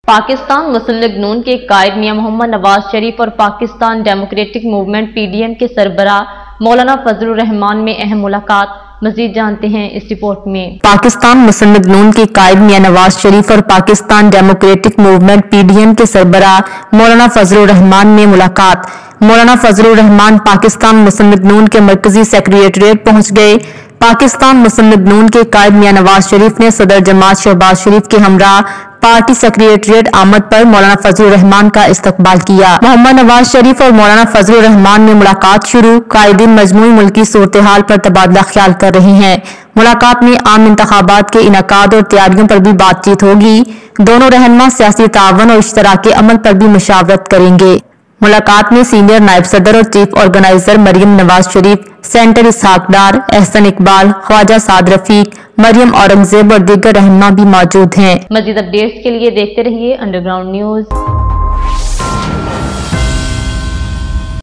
پاکستان مسلم league نون کے قائد میاں محمد نواز شریف اور پاکستان ڈیموکریٹک موومنٹ PDM کے سربراہ مولانا فضل الرحمان میں اہم ملاقات۔ مزید جانتے ہیں اس رپورٹ میں۔ پاکستان مسلم لیگ نون کے قائد میاں نواز شریف اور پاکستان ڈیموکریٹک موومنٹ PDM کے سربراہ مولانا فضل الرحمان میں ملاقات۔ مولانا فضل الرحمان پاکستان مسلم لیگ نون کے مرکزی سیکریٹریٹ پہنچ گئے۔ پاکستان مسلم لیگ نون کے قائد میاں نواز شریف نے صدر جماعت شہباز شریف کے ہمراہ پارٹی سیکریٹریٹ آمد پر مولانا فضل الرحمان کا استقبال کیا۔ محمد نواز شریف اور مولانا فضل الرحمان میں ملاقات شروع۔ قائدین مجموعی ملکی صورتحال پر تبادلہ خیال کر رہے ہیں۔ ملاقات میں عام انتخابات کے انعقاد اور تیاریوں پر بھی بات چیت ہوگی۔ دونوں رہنما سیاسی تعاون اور اشتراک عمل پر بھی مشاورت کریں گے۔ ملاقات میں سینئر نائب صدر اور chief organiser Maryam Nawaz Sharif, centre Ishaq Dar, Ahsan Iqbal, Khawaja Saad رفیق، مریم اورنگزیب اور دیگر رہنما بھی موجود ہیں۔ مزید اپڈیٹس کے لیے دیکھتے رہیے انڈر گراؤنڈ نیوز۔